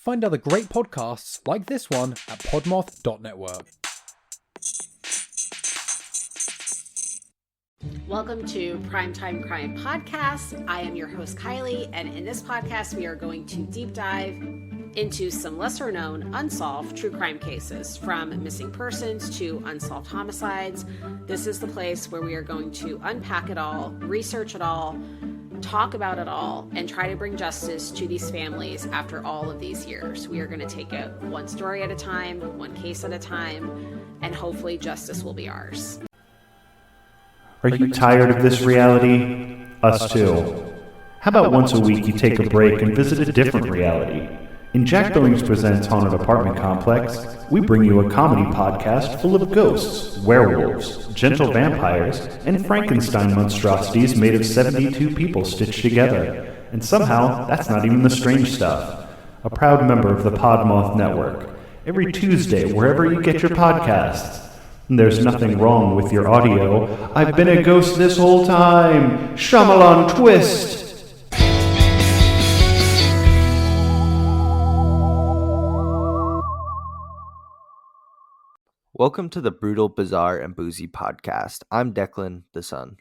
Find other great podcasts like this one at podmoth.network. Welcome to Primetime Crime Podcast. I am your host, Kylie, and in this podcast, we are going to deep dive into some lesser known unsolved true crime cases, from missing persons to unsolved homicides. This is the place where we are going to unpack it all, research it all, talk about it all, and try to bring justice to these families after all of these years. We are going to take it one story at a time, one case at a time, and hopefully justice will be ours. Are you tired of this reality? Us too. How about once a week you take a break and visit a different reality? In Jack Billings Presents Haunted Apartment Complex, we bring you a comedy podcast full of ghosts, werewolves, gentle vampires, and Frankenstein monstrosities made of 72 people stitched together. And somehow, that's not even the strange stuff. A proud member of the Podmoth Network. Every Tuesday, wherever you get your podcasts. There's nothing wrong with your audio. I've been a ghost this whole time. Shyamalan twist. Welcome to the Brutal, Bizarre, and Boozy podcast. I'm Deklan, the son.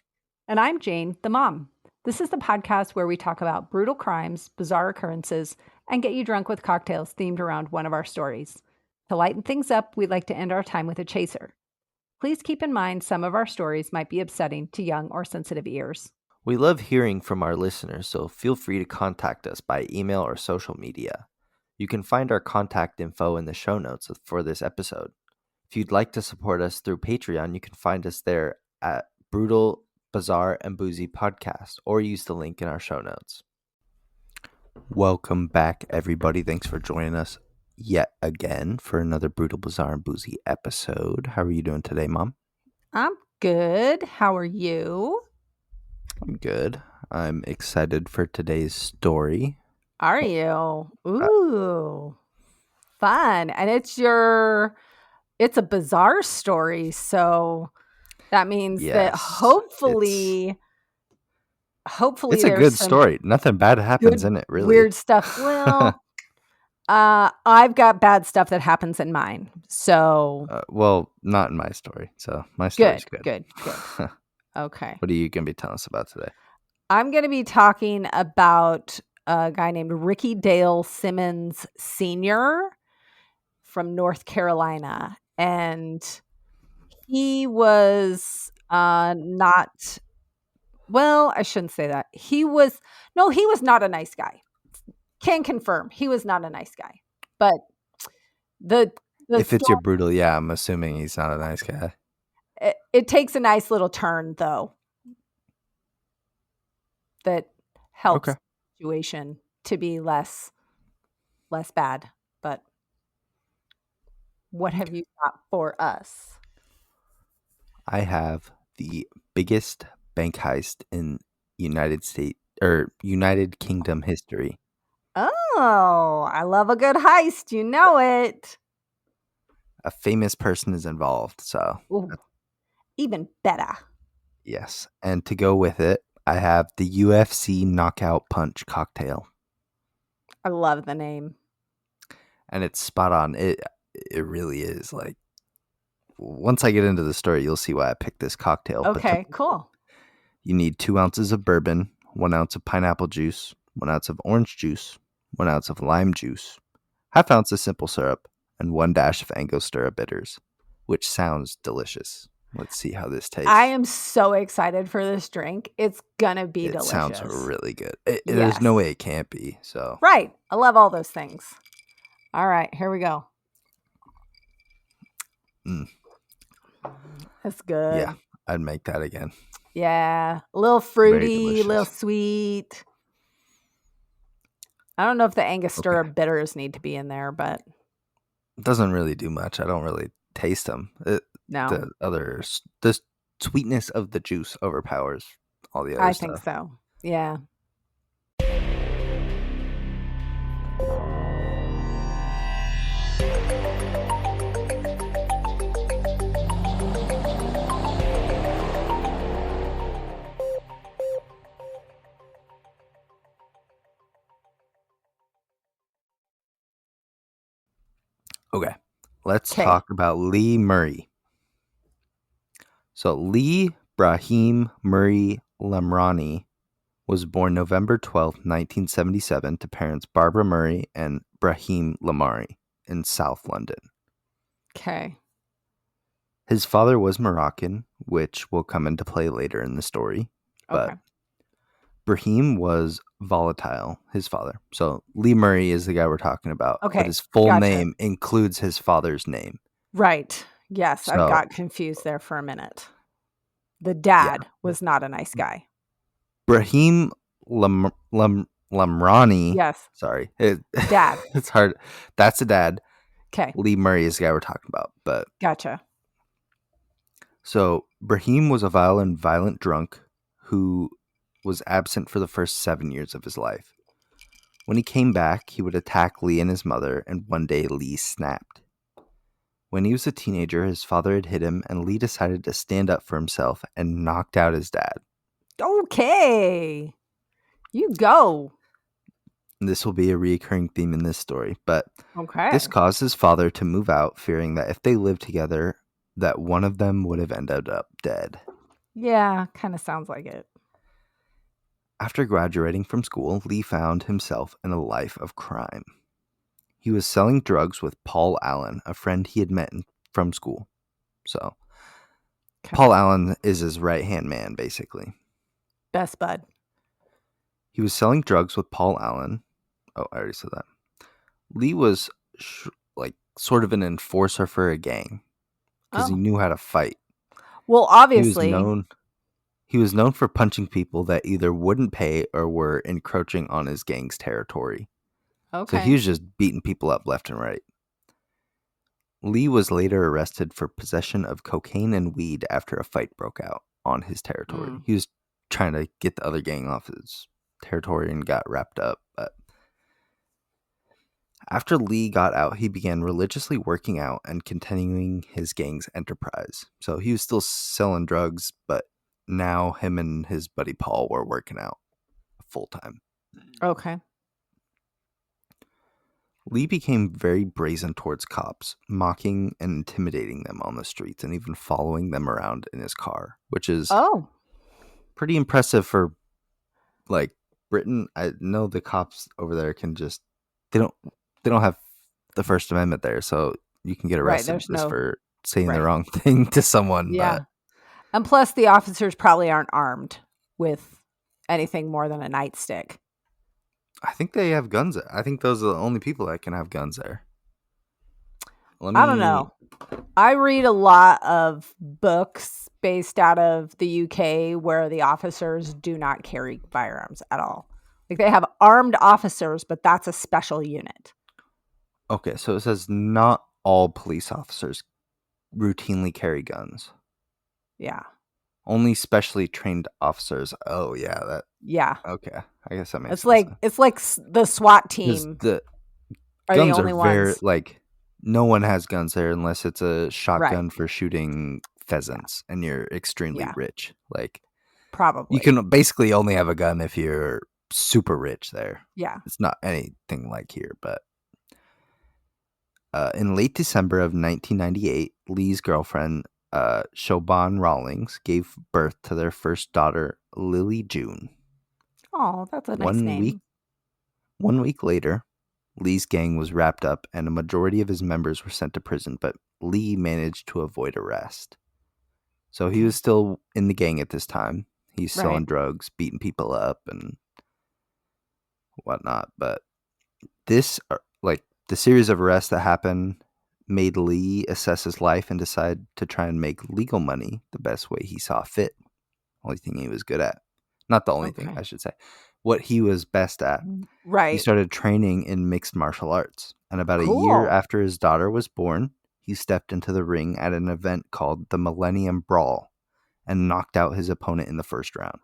And I'm Jane, the mom. This is the podcast where we talk about brutal crimes, bizarre occurrences, and get you drunk with cocktails themed around one of our stories. To lighten things up, we'd like to end our time with a chaser. Please keep in mind some of our stories might be upsetting to young or sensitive ears. We love hearing from our listeners, so feel free to contact us by email or social media. You can find our contact info in the show notes for this episode. If you'd like to support us through Patreon, you can find us there at Brutal, Bizarre, and Boozy Podcast, or use the link in our show notes. Welcome back, everybody. Thanks for joining us yet again for another Brutal, Bizarre, and Boozy episode. How are you doing today, Mom? I'm good. How are you? I'm good. I'm excited for today's story. Are you? Ooh, fun. And it's a bizarre story, so that means that hopefully it's a good story. Nothing bad happens in it, really. Weird stuff. Well, I've got bad stuff that happens in mine. So, well, not in my story. So my story's good. Good. Okay. What are you going to be telling us about today? I'm going to be talking about a guy named Ricky Dale Simonds Sr. from North Carolina. And he was I shouldn't say that. He was not a nice guy. Can confirm he was not a nice guy. But if it's your brutal, yeah, I'm assuming he's not a nice guy. It takes a nice little turn, though, that helps the situation to be less bad. But what have you got for us? I have the biggest bank heist in United Kingdom history. Oh, I love a good heist. You know it. A famous person is involved, so ooh, even better. Yes, and to go with it, I have the UFC Knockout Punch cocktail. I love the name. And it's spot on. It really is. Like, once I get into the story, you'll see why I picked this cocktail. Okay, cool. You need 2 ounces of bourbon, 1 ounce of pineapple juice, 1 ounce of orange juice, 1 ounce of lime juice, ½ ounce of simple syrup, and 1 dash of Angostura bitters, which sounds delicious. Let's see how this tastes. I am so excited for this drink. It's gonna be delicious. It sounds really good. There's no way it can't be. So right. I love all those things. All right, here we go. That's good. Yeah, I'd make that again. Yeah, a little fruity, a little sweet. I don't know if the Angostura bitters need to be in there, but it doesn't really do much. I don't really taste them. No. The sweetness of the juice overpowers all the other stuff. I think so. Yeah. Okay, let's 'Kay. talk about Lee Murray. So Lee Brahim Murray Lamrani was born November 12th, 1977 to parents Barbara Murray and Brahim Lamari in South London. Okay. His father was Moroccan, which will come into play later in the story. But Okay. Brahim was volatile, his father. So Lee Murray is the guy we're talking about. Okay, But his full gotcha. name includes his father's name. Right. Yes, I So- got confused there for a minute. The dad was not a nice guy. Brahim Lamrani. Yes, Sorry. dad. It's hard. That's the dad. Okay, Lee Murray is the guy we're talking about. But gotcha. so Brahim was a violent drunk who was absent for the first 7 years of his life. When he came back, he would attack Lee and his mother, and one day Lee snapped. When he was a teenager, his father had hit him, and Lee decided to stand up for himself and knocked out his dad. Okay. You go. This will be a recurring theme in this story, but Okay. this caused his father to move out, fearing that if they lived together, that one of them would have ended up dead. Yeah, kind of sounds like it. After graduating from school, Lee found himself in a life of crime. He was selling drugs with Paul Allen, a friend he had met from school. So, Okay. Paul Allen is his right-hand man, basically. Best bud. He was selling drugs with Paul Allen. Oh, I already said that. Lee was sort of an enforcer for a gang because he Oh. knew how to fight. Well, He obviously. was known for punching people that either wouldn't pay or were encroaching on his gang's territory. Okay. So he was just beating people up left and right. Lee was later arrested for possession of cocaine and weed after a fight broke out on his territory. Mm. He was trying to get the other gang off his territory and got wrapped up. But after Lee got out, he began religiously working out and continuing his gang's enterprise. So he was still selling drugs, but now him and his buddy Paul were working out full time. Okay. Lee became very brazen towards cops, mocking and intimidating them on the streets and even following them around in his car, which is Oh. pretty impressive for Britain. I know the cops over there can just they don't have the First Amendment there, so you can get Right, arrested there's just no- for saying right. the wrong thing to someone. Yeah. But And plus, the officers probably aren't armed with anything more than a nightstick. I think they have guns there. I think those are the only people that can have guns there. I don't know. I read a lot of books based out of the UK where the officers do not carry firearms at all. Like they have armed officers, but that's a special unit. Okay, so it says not all police officers routinely carry guns. Yeah. Only specially trained officers. Oh yeah, Yeah. okay. I guess that makes It's sense. like the SWAT 'Cause team the are the guns only are very ones. no one has guns there unless it's a shotgun for shooting pheasants and you're extremely Yeah. rich. Like Probably. you can basically only have a gun if you're super rich there. Yeah. It's not anything like here, but in late December of 1998, Lee's girlfriend, Siobhan Rawlings, gave birth to their first daughter, Lily June. Oh, that's a nice name. One week later, Lee's gang was wrapped up and a majority of his members were sent to prison, but Lee managed to avoid arrest. So he was still in the gang at this time. He's selling Right. drugs, beating people up and whatnot. But this, the series of arrests that happened made Lee assess his life and decide to try and make legal money the best way he saw fit. Only thing he was good at. Not the only thing, Okay. I should say. What he was best at. He Right. started training in mixed martial arts. And about a year Cool. after his daughter was born, he stepped into the ring at an event called the Millennium Brawl and knocked out his opponent in the first round.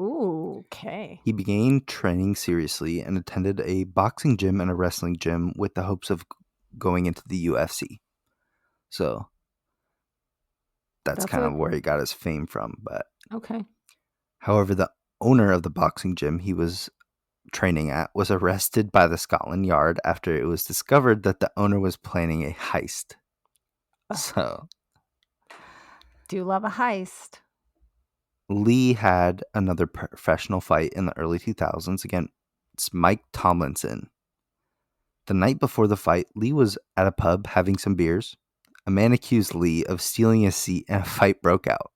Ooh, okay. He began training seriously and attended a boxing gym and a wrestling gym with the hopes of going into the UFC. So that's kind of where he got his fame from. But Okay. however, the owner of the boxing gym he was training at was arrested by the Scotland Yard after it was discovered that the owner was planning a heist. So Do love a heist. Lee had another professional fight in the early 2000s against Mike Tomlinson. The night before the fight, Lee was at a pub having some beers. A man accused Lee of stealing his seat and a fight broke out.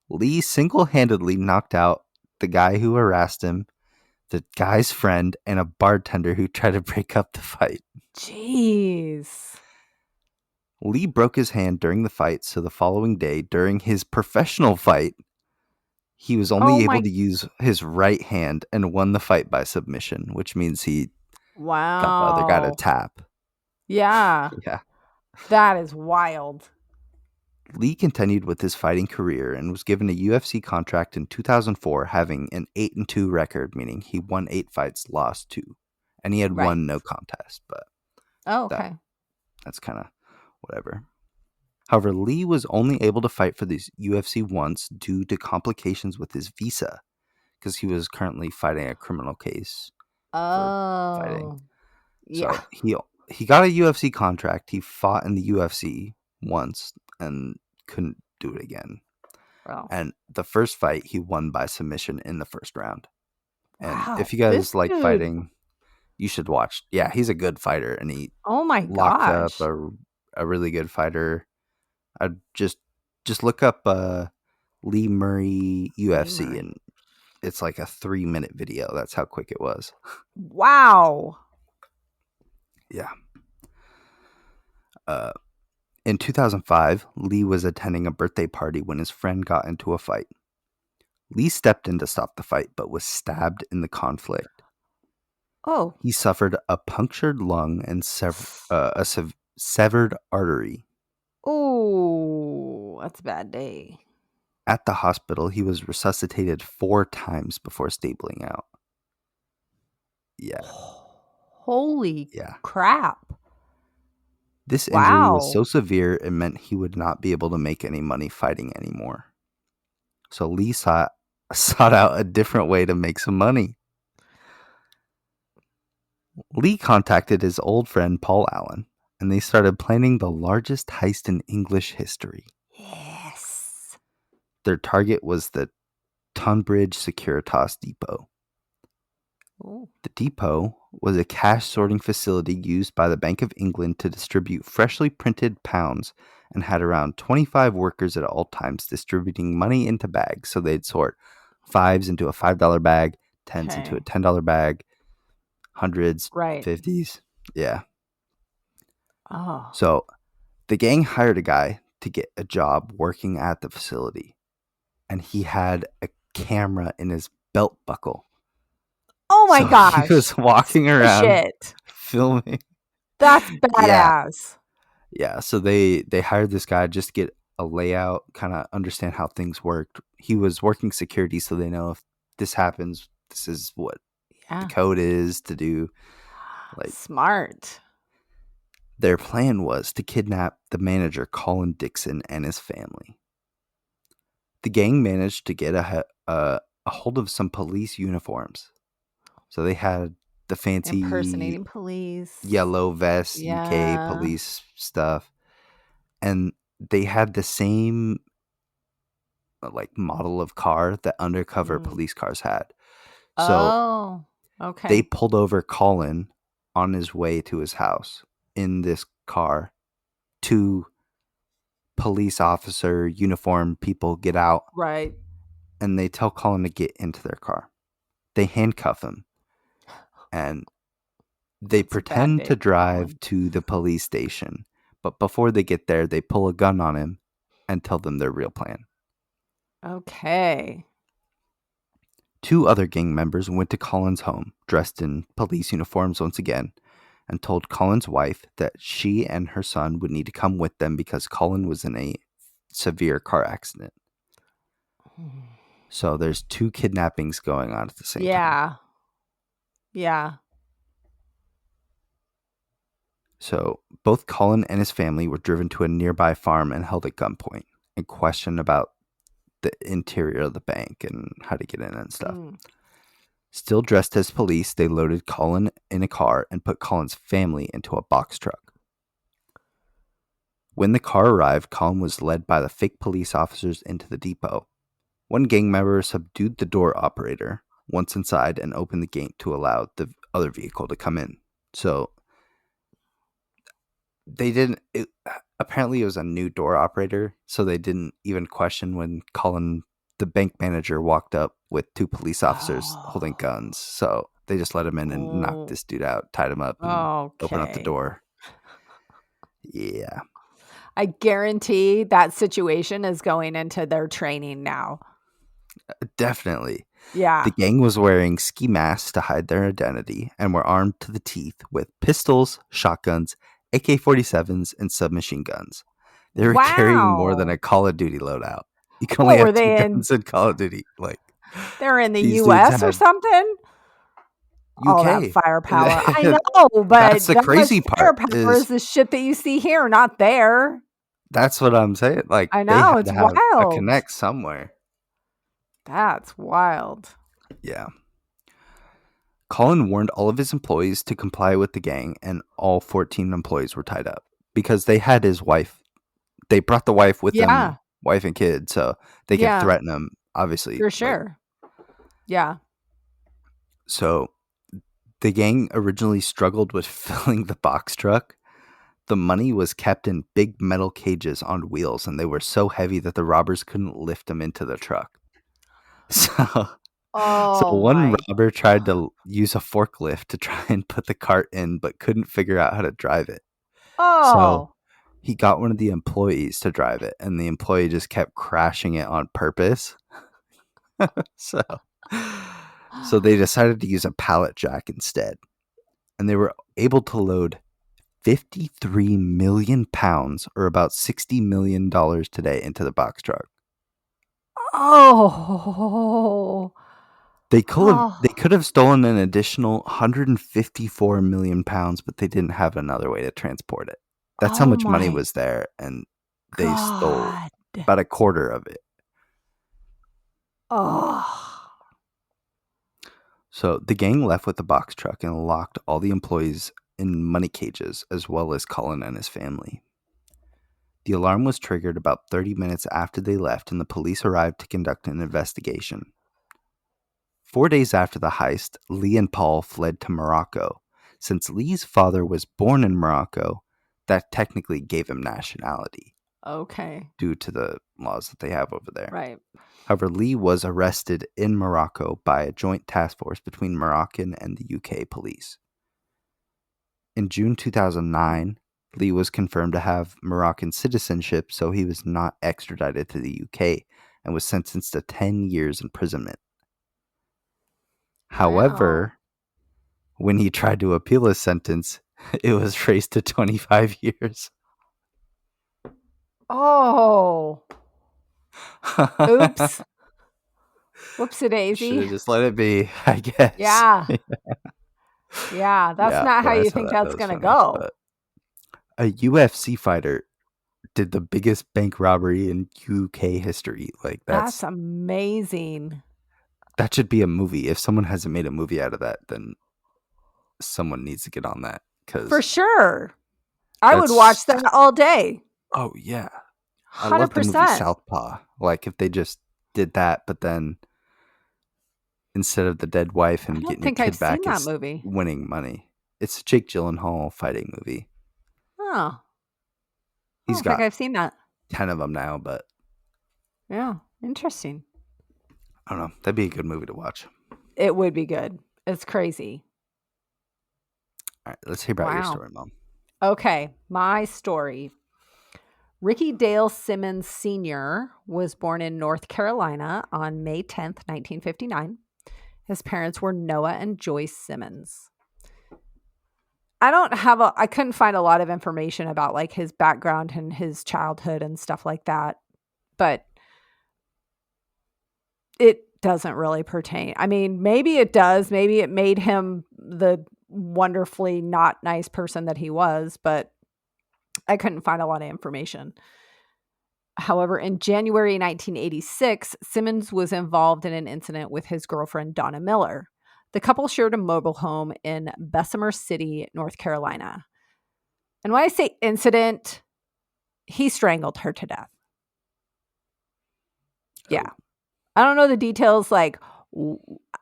Lee single-handedly knocked out the guy who harassed him, the guy's friend, and a bartender who tried to break up the fight. Jeez. Lee broke his hand during the fight, so the following day, during his professional fight, he was only able to use his right hand and won the fight by submission, which means he got the other guy to tap. Yeah. Yeah. That is wild. Lee continued with his fighting career and was given a UFC contract in 2004, having an 8-2 record, meaning he won 8 fights, lost 2. And he had one no contest, but that's kind of whatever. However, Lee was only able to fight for the UFC once due to complications with his visa, because he was currently fighting a criminal case for fighting. Yeah. So he got a UFC contract. He fought in the UFC once and couldn't do it again. Wow. And the first fight he won by submission in the first round. And Wow, if you guys this like dude- fighting, you should watch. Yeah, he's a good fighter, and he Oh my locked gosh. up a really good fighter. I'd just look up Lee Murray UFC, Murray. and it's like a 3-minute video. That's how quick it was. Wow. Yeah. In 2005, Lee was attending a birthday party when his friend got into a fight. Lee stepped in to stop the fight, but was stabbed in the conflict. Oh. He suffered a punctured lung and a severed artery. Oh, that's a bad day. At the hospital, he was resuscitated 4 times before stabling out. Yeah. Holy Yeah. crap. This injury was Wow. so severe, it meant he would not be able to make any money fighting anymore. So Lee sought out a different way to make some money. Lee contacted his old friend Paul Allen, and they started planning the largest heist in English history. Yes. Their target was the Tunbridge Securitas Depot. Oh. The depot was a cash sorting facility used by the Bank of England to distribute freshly printed pounds, and had around 25 workers at all times distributing money into bags. So they'd sort 5s into a $5 bag, 10s into a $10 bag, 100s, Right. 50s. Yeah. Oh. So the gang hired a guy to get a job working at the facility, and he had a camera in his belt buckle. Oh my gosh. He was walking around Shit. filming. That's badass. Yeah, so they hired this guy just to get a layout, kind of understand how things worked. He was working security, so they know if this happens, this is what the code is to do. Like, smart. their plan was to kidnap the manager, Colin Dixon, and his family. The gang managed to get a hold of some police uniforms. So they had the fancy Impersonating police. yellow vest, UK police stuff. And they had the same like model of car that undercover police cars had. So okay. they pulled over Colin on his way to his house in this car. 2 police officer uniform people get out. Right. And they tell Colin to get into their car. They handcuff him. And they pretend to drive to the police station. But before they get there, they pull a gun on him and tell them their real plan. Okay. 2 other gang members went to Colin's home, dressed in police uniforms once again, and told Colin's wife that she and her son would need to come with them because Colin was in a severe car accident. So there's 2 kidnappings going on at the same time. Yeah. So both Colin and his family were driven to a nearby farm and held at gunpoint and questioned about the interior of the bank and how to get in and stuff. Still dressed as police, they loaded Colin in a car and put Colin's family into a box truck. When the car arrived, Colin was led by the fake police officers into the depot. One gang member subdued the door operator once inside and opened the gate to allow the other vehicle to come in. So they didn't. Apparently, it was a new door operator, so they didn't even question when Colin, the bank manager, walked up with 2 police officers holding guns. So they just let him in and knocked this dude out, tied him up, and opened up the door. Yeah. I guarantee that situation is going into their training now. Definitely. Yeah. The gang was wearing ski masks to hide their identity and were armed to the teeth with pistols, shotguns, AK-47s, and submachine guns. They were carrying more than a Call of Duty loadout. You can only have 2 guns in Call of Duty. They're in the U.S. or something? UK. All that firepower. I know, but that's the crazy part. Firepower is the shit that you see here, not there. That's what I'm saying. I know, it's wild. A connect somewhere. That's wild. Yeah. Colin warned all of his employees to comply with the gang, and all 14 employees were tied up because they had his wife. They brought the wife with them, wife and kid, so they could threaten him, obviously. For sure. Yeah. So the gang originally struggled with filling the box truck. The money was kept in big metal cages on wheels, and they were so heavy that the robbers couldn't lift them into the truck. So one robber tried to use a forklift to try and put the cart in, but couldn't figure out how to drive it. So he got one of the employees to drive it, and the employee just kept crashing it on purpose. So they decided to use a pallet jack instead, and they were able to load 53 million pounds, or about $60 million today, into the box truck. They could have stolen an additional 154 million pounds, but they didn't have another way to transport it. That's how much money was there, and they stole about a quarter of it. So the gang left with the box truck and locked all the employees in money cages, as well as Colin and his family. The alarm was triggered about 30 minutes after they left, and the police arrived to conduct an investigation. 4 days after the heist, Lee and Paul fled to Morocco. Since Lee's father was born in Morocco, that technically gave him nationality. Okay. Due to the laws that they have over there. Right. However, Lee was arrested in Morocco by a joint task force between Moroccan and the UK police. In June 2009, Lee was confirmed to have Moroccan citizenship, so he was not extradited to the UK and was sentenced to 10 years imprisonment. However, when he tried to appeal his sentence, it was raised to 25 years. Oh. Oops. Whoopsie-daisy. Should have just let it be, I guess. Yeah. Yeah, that's not how you think that's going to go. A UFC fighter did the biggest bank robbery in UK history. That's amazing. That should be a movie. If someone hasn't made a movie out of that, then someone needs to get on that. For sure. I would watch that all day. Oh, yeah. 100%. I love the movie Southpaw. If they just did that, but then instead of the dead wife and getting your kid back, that movie. Winning money. It's a Jake Gyllenhaal fighting movie. Oh. I think I've seen that. 10 of them now, but... Yeah, interesting. I don't know. That'd be a good movie to watch. It would be good. It's crazy. All right, let's hear about your story, Mom. Okay, my story. Ricky Dale Simonds Sr. was born in North Carolina on May 10th, 1959. His parents were Noah and Joyce Simonds. I couldn't find a lot of information about his background and his childhood and stuff like that, but it doesn't really pertain. I mean, maybe it does. Maybe it made him the wonderfully not nice person that he was, but I couldn't find a lot of information. However, in January 1986, Simmons was involved in an incident with his girlfriend, Donna Miller. The couple shared a mobile home in Bessemer City, North Carolina. And when I say incident, he strangled her to death. Yeah. I don't know the details, like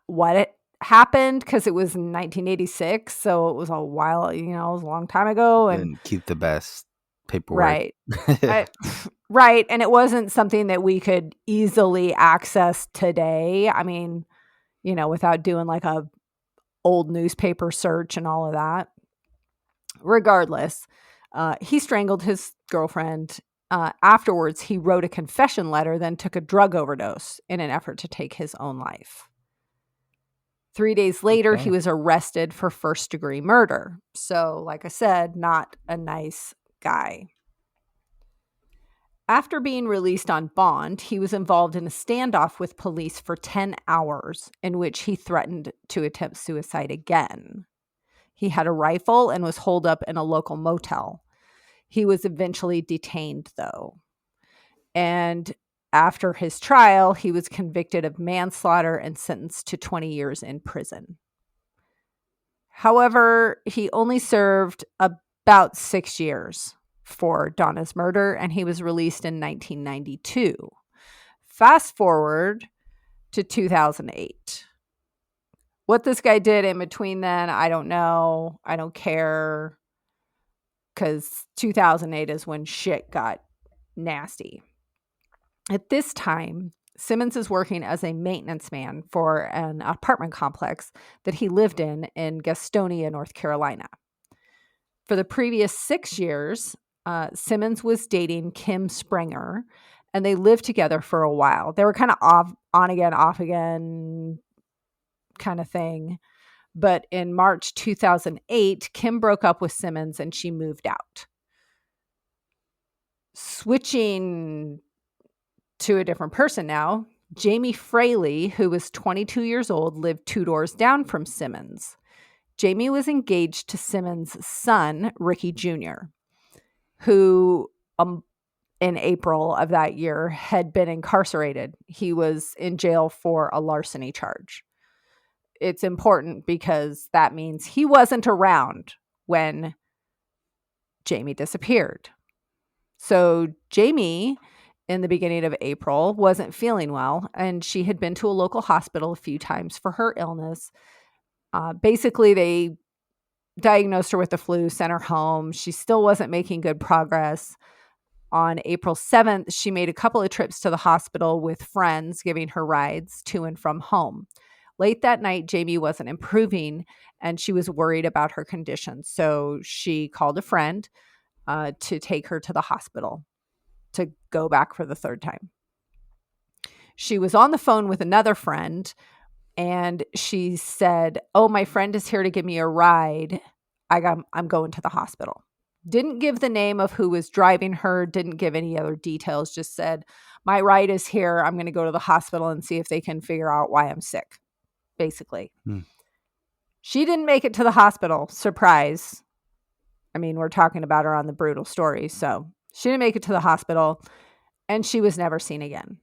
what it happened, because it was in 1986. So it was a while, it was a long time ago. And keep the best paperwork. Right. Right. And it wasn't something that we could easily access today. I mean, without doing like a old newspaper search and all of that. Regardless, he strangled his girlfriend. Afterwards, he wrote a confession letter, then took a drug overdose in an effort to take his own life. 3 days later, he was arrested for first-degree murder. So, like I said, not a nice guy. After being released on bond, he was involved in a standoff with police for 10 hours, in which he threatened to attempt suicide again. He had a rifle and was holed up in a local motel. He was eventually detained, though. And after his trial, he was convicted of manslaughter and sentenced to 20 years in prison. However, he only served about 6 years for Donna's murder, and he was released in 1992. Fast forward to 2008. What this guy did in between then, I don't know. I don't care, because 2008 is when shit got nasty. At this time, Simonds is working as a maintenance man for an apartment complex that he lived in Gastonia, North Carolina. For the previous 6 years, Simonds was dating Kim Sprenger, and they lived together for a while. They were kind of on again, off again kind of thing. But in March 2008, Kim broke up with Simonds and she moved out. Switching to a different person now, Jamie Fraley, who was 22 years old, lived 2 doors down from Simonds. Jamie was engaged to Simonds' son, Ricky Jr., who in April of that year had been incarcerated. He was in jail for a larceny charge. It's important because that means he wasn't around when Jamie disappeared. So Jamie, in the beginning of April, wasn't feeling well, and she had been to a local hospital a few times for her illness. Basically, they diagnosed her with the flu, sent her home. She still wasn't making good progress. On April 7th, she made a couple of trips to the hospital with friends, giving her rides to and from home. Late that night, Jamie wasn't improving, and she was worried about her condition. So she called a friend to take her to the hospital to go back for the 3rd time. She was on the phone with another friend, and she said, "Oh, my friend is here to give me a ride. I'm going to the hospital." Didn't give the name of who was driving her, didn't give any other details, just said, "My ride is here. I'm going to go to the hospital and see if they can figure out why I'm sick," basically. She didn't make it to the hospital. Surprise. I mean, we're talking about her on the brutal story. So she didn't make it to the hospital, and she was never seen again.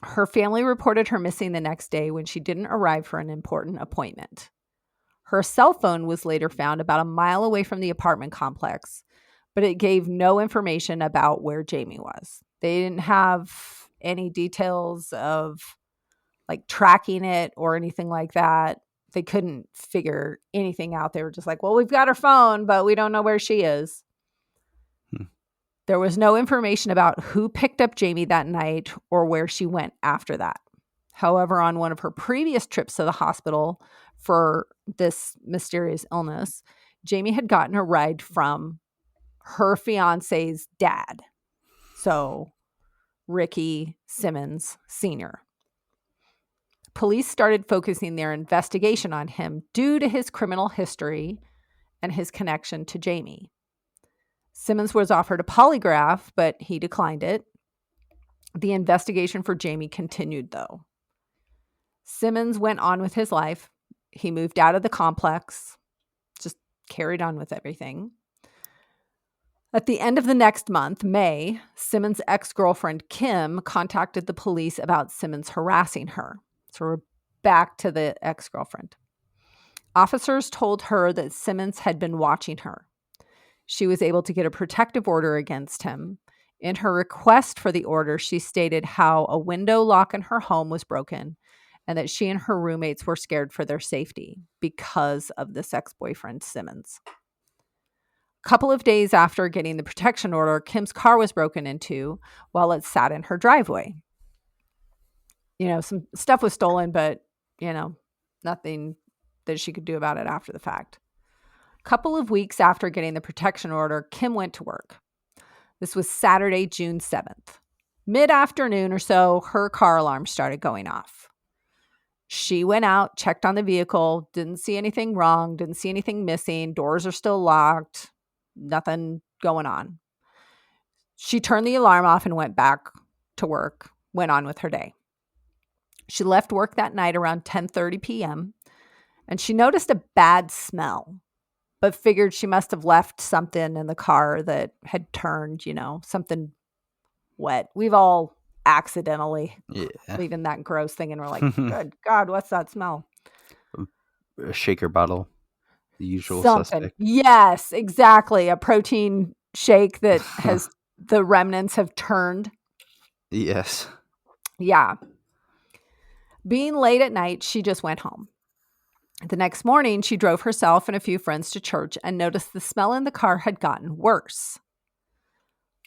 Her family reported her missing the next day when she didn't arrive for an important appointment. Her cell phone was later found about a mile away from the apartment complex, but it gave no information about where Jamie was. They didn't have any details of like tracking it or anything like that. They couldn't figure anything out. They were just like, well, we've got her phone, but we don't know where she is. There was no information about who picked up Jamie that night or where she went after that. However, on one of her previous trips to the hospital for this mysterious illness, Jamie had gotten a ride from her fiance's dad. So, Ricky Simonds Sr. Police started focusing their investigation on him due to his criminal history and his connection to Jamie. Simonds was offered a polygraph, but he declined it. The investigation for Jamie continued, though. Simonds went on with his life. He moved out of the complex, just carried on with everything. At the end of the next month, May, Simonds' ex-girlfriend Kim contacted the police about Simonds harassing her. So back to the ex-girlfriend. Officers told her that Simonds had been watching her. She was able to get a protective order against him. In her request for the order, she stated how a window lock in her home was broken and that she and her roommates were scared for their safety because of this ex-boyfriend, Simonds. A couple of days after getting the protection order, Kim's car was broken into while it sat in her driveway. Some stuff was stolen, but, nothing that she could do about it after the fact. A couple of weeks after getting the protection order, Kim went to work. This was Saturday, June 7th. Mid-afternoon or so, her car alarm started going off. She went out, checked on the vehicle, didn't see anything wrong, didn't see anything missing, doors are still locked, nothing going on. She turned the alarm off and went back to work, went on with her day. She left work that night around 10:30 p.m., and she noticed a bad smell, but figured she must have left something in the car that had turned, something wet. We've all accidentally leaving that gross thing, and we're like, good God, what's that smell? A shaker bottle, the usual Something. suspect. Yes, exactly. A protein shake that has the remnants have turned. Yes. Yeah. Being late at night, she just went home. The next morning, she drove herself and a few friends to church and noticed the smell in the car had gotten worse.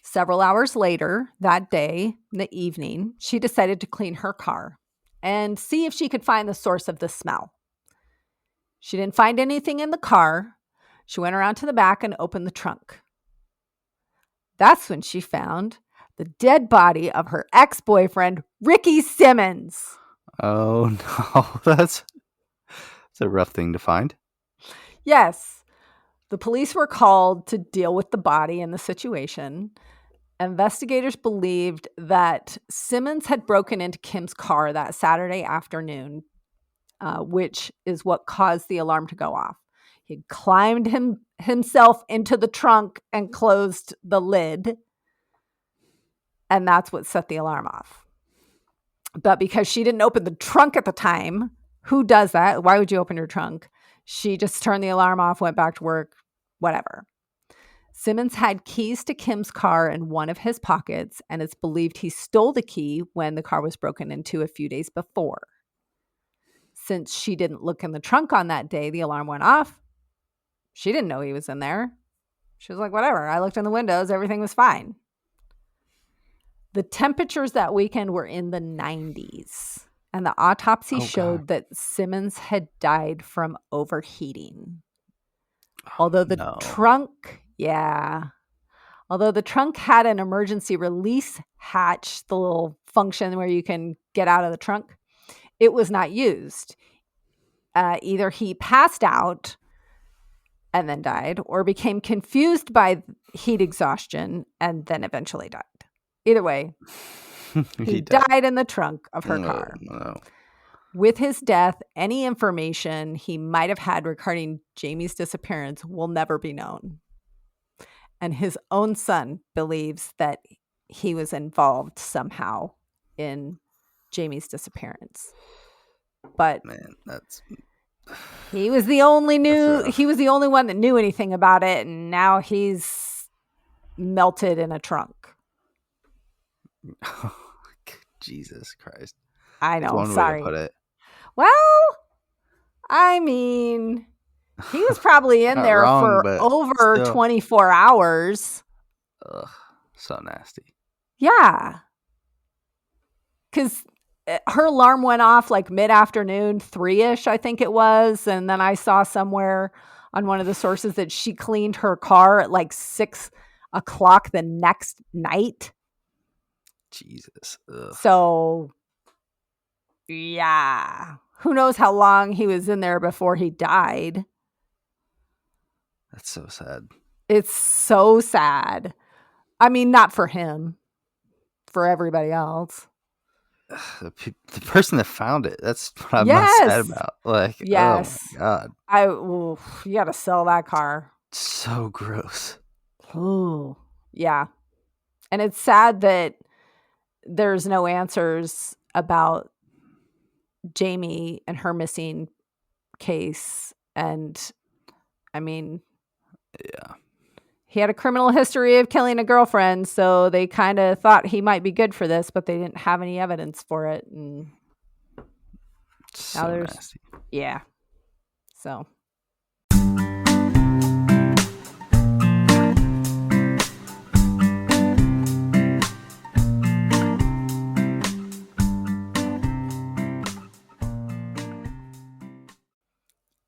Several hours later, that day, in the evening, she decided to clean her car and see if she could find the source of the smell. She didn't find anything in the car. She went around to the back and opened the trunk. That's when she found the dead body of her ex-boyfriend, Ricky Simonds. Oh, no. That's a rough thing to find. Yes. The police were called to deal with the body and the situation. Investigators believed that Simonds had broken into Kim's car that Saturday afternoon, which is what caused the alarm to go off. He climbed himself into the trunk and closed the lid, and that's what set the alarm off. But because she didn't open the trunk at the time, who does that? Why would you open your trunk? She just turned the alarm off, went back to work, whatever. Simonds had keys to Kim's car in one of his pockets, and it's believed he stole the key when the car was broken into a few days before. Since she didn't look in the trunk on that day, the alarm went off. She didn't know he was in there. She was like, whatever. I looked in the windows. Everything was fine. The temperatures that weekend were in the 90s, and the autopsy showed that Simonds had died from overheating. Although the trunk had an emergency release hatch, the little function where you can get out of the trunk, it was not used. Either he passed out and then died, or became confused by heat exhaustion and then eventually died. Either way, he died in the trunk of her car. No. With his death, any information he might have had regarding Jamie's disappearance will never be known. And his own son believes that he was involved somehow in Jamie's disappearance. But he was the only one that knew anything about it, and now he's melted in a trunk. Jesus Christ. I know. That's one sorry. way to put it. Well, I mean, he was probably in there for over 24 hours. Ugh, so nasty. Yeah. Because her alarm went off like mid-afternoon, 3-ish, I think it was. And then I saw somewhere on one of the sources that she cleaned her car at like 6 o'clock the next night. Jesus. Ugh. So, yeah. Who knows how long he was in there before he died. That's so sad. It's so sad. I mean, not for him. For everybody else. The person that found it. That's what I'm most sad about. Like, yes. Oh my God. You got to sell that car. So gross. Ooh. Yeah. And it's sad that there's no answers about Jamie and her missing case. And I mean, Yeah. he had a criminal history of killing a girlfriend, so they kind of thought he might be good for this, but they didn't have any evidence for it. And So now there's, nasty. yeah. So.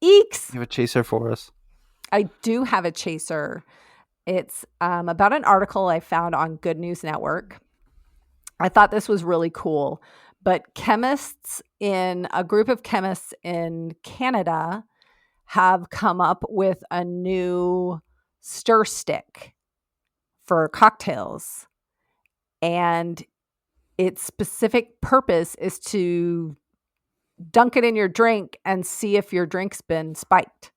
Eeks! You have a chaser for us? I do have a chaser. It's about an article I found on Good News Network. I thought this was really cool. But a group of chemists in Canada have come up with a new stir stick for cocktails. And its specific purpose is to dunk it in your drink and see if your drink's been spiked.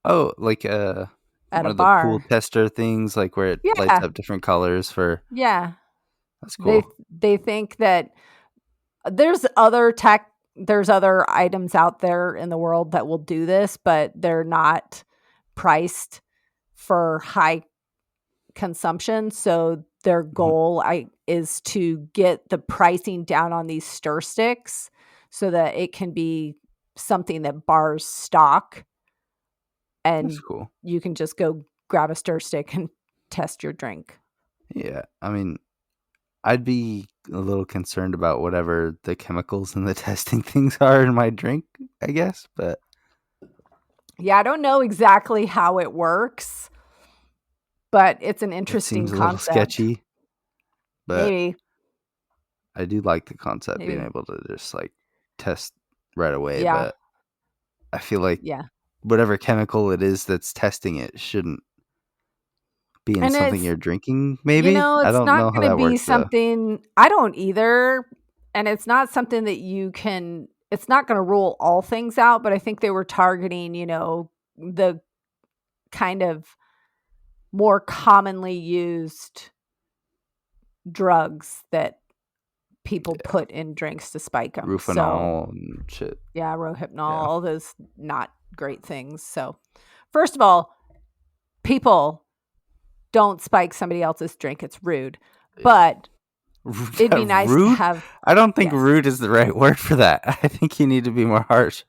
Oh, like At one a of the bar. pool tester things, like where it Yeah. lights up different colors for. Yeah. That's cool. They think that there's other items out there in the world that will do this, but they're not priced for high consumption. So their goal is to get the pricing down on these stir sticks so that it can be something that bars stock. And That's cool. you can just go grab a stir stick and test your drink. Yeah, I mean, I'd be a little concerned about whatever the chemicals and the testing things are in my drink, I guess. But yeah, I don't know exactly how it works, but it's an interesting it seems concept. A little sketchy. But Maybe. I do like the concept being able to just like test right away. Yeah. But I feel like Yeah. whatever chemical it is that's testing it shouldn't be in something you're drinking, maybe? I don't know how that works. It's not going to be something, I don't either. And it's not something that it's not going to rule all things out, but I think they were targeting, the kind of more commonly used drugs that people put in drinks to spike them. Rufinol and shit. Yeah, Rohypnol, all those not great things. So, first of all, people don't spike somebody else's drink. It's rude. But it'd be nice to have... I don't think rude is the right word for that. I think you need to be more harsh.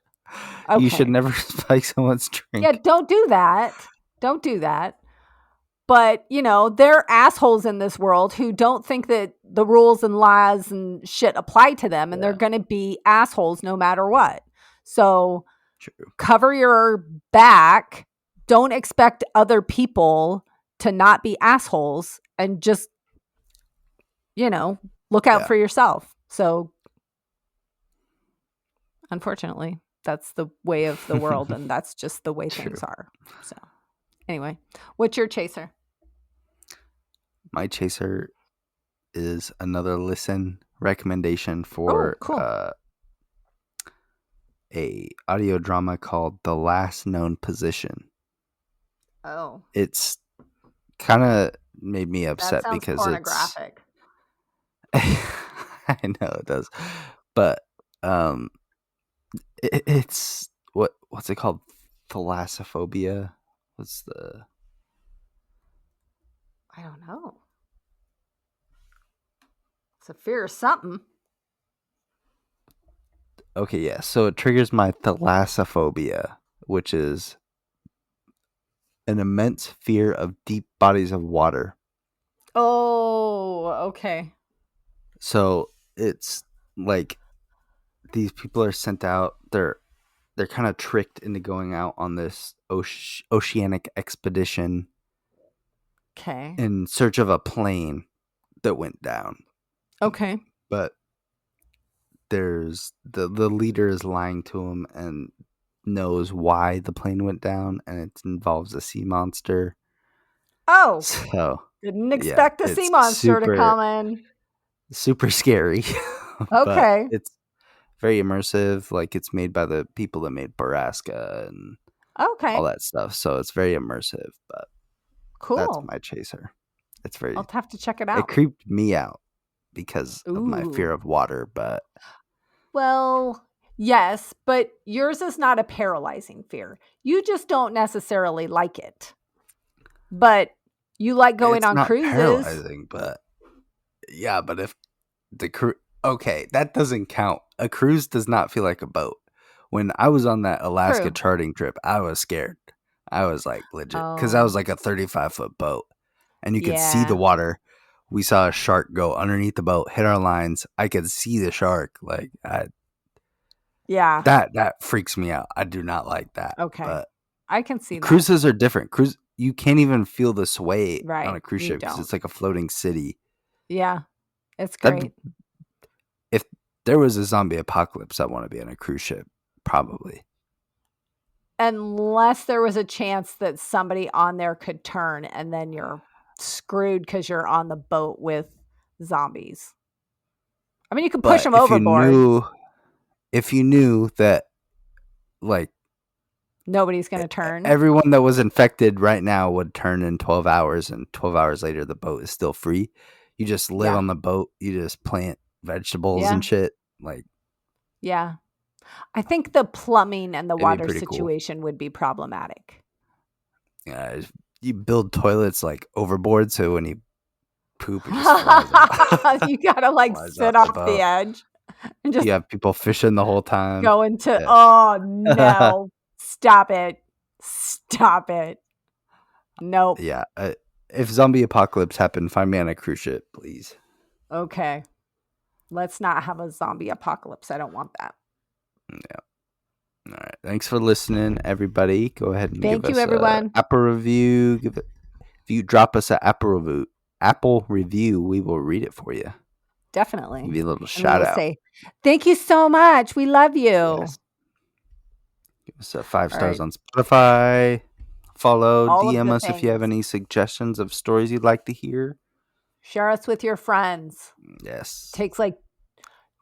Okay. You should never spike someone's drink. Yeah, don't do that. Don't do that. But, there are assholes in this world who don't think that the rules and laws and shit apply to them. And they're going to be assholes no matter what. So cover your back. Don't expect other people to not be assholes, and just, look out for yourself. So, unfortunately, that's the way of the world, and that's just the way things are. So, anyway, what's your chaser? My chaser is another listen recommendation for a audio drama called The Last Known Position. Oh. It's kind of made me upset because pornographic. I know it does, but it's what's it called? Thalassophobia. I don't know. It's a fear of something. Okay, yeah. So it triggers my thalassophobia, which is an immense fear of deep bodies of water. Oh, okay. So it's like these people are sent out. They're kind of tricked into going out on this oceanic expedition. Okay. In search of a plane that went down. Okay. But there's the leader is lying to him and knows why the plane went down, and it involves a sea monster. Oh, so didn't expect a sea monster to come in. Super scary. Okay. It's very immersive. Like, it's made by the people that made Baraska and all that stuff. So it's very immersive. But cool. That's my chaser. It's very. I'll have to check it out. It creeped me out because of my fear of water, but Well, yes, but yours is not a paralyzing fear. You just don't necessarily like it. But you like going It's on not cruises. paralyzing, but yeah, but if the cruise, okay, that doesn't count. A cruise does not feel like a boat. When I was on that Alaska True. charting trip, I was scared. I was like legit because that was Oh, like a 35-foot boat, and you could see yeah. the water. We saw a shark go underneath the boat, hit our lines. I could see the shark. Like Yeah. that freaks me out. I do not like that. Okay. But I can see that. cruises are different. You can't even feel the sway on Right, a cruise you ship because don't. it's like a floating city. Yeah. It's That great. if there was a zombie apocalypse, I want to be on a cruise ship, probably. Unless there was a chance that somebody on there could turn and then you're screwed because you're on the boat with zombies. I mean, you can push But them overboard. if you knew that, like, Nobody's going to turn. everyone that was infected right now would turn in 12 hours, and 12 hours later the boat is still free. You just live Yeah. on the boat. You just plant vegetables Yeah. and shit. Like, Yeah. I think the plumbing and the it'd be water pretty cool. situation would be problematic. You build toilets like overboard, so when you poop, it just flies off. You got to like Flies sit off off the the boat. edge and just You have people fishing the whole time. go into, Yeah. oh no, stop it. Stop it. Nope. Yeah. If zombie apocalypse happened, find me on a cruise ship, please. Okay. Let's not have a zombie apocalypse. I don't want that. All right. Thanks for listening, everybody. Go ahead and Thank give you, us everyone. an Apple review. If you drop us an Apple review, we will read it for you. Definitely. Give you a little And shout we'll out. say, thank you so much. We love you. Yes. Give us 5 stars right. on Spotify. Follow, All of DM the us if you have things. any suggestions of stories you'd like to hear. Share us with your friends. Yes. Takes like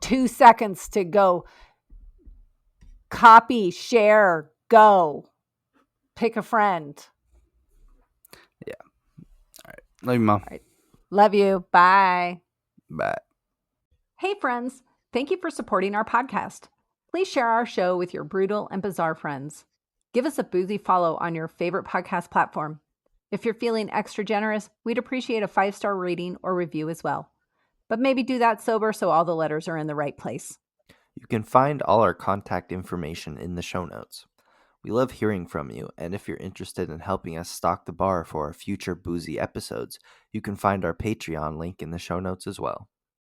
2 seconds to go copy, share, go. Pick a friend. Yeah. All right. Love you, Mom. All right. Love you. Bye. Bye. Hey, friends. Thank you for supporting our podcast. Please share our show with your brutal and bizarre friends. Give us a boozy follow on your favorite podcast platform. If you're feeling extra generous, we'd appreciate a 5-star rating or review as well. But maybe do that sober so all the letters are in the right place. You can find all our contact information in the show notes. We love hearing from you, and if you're interested in helping us stock the bar for our future boozy episodes, you can find our Patreon link in the show notes as well.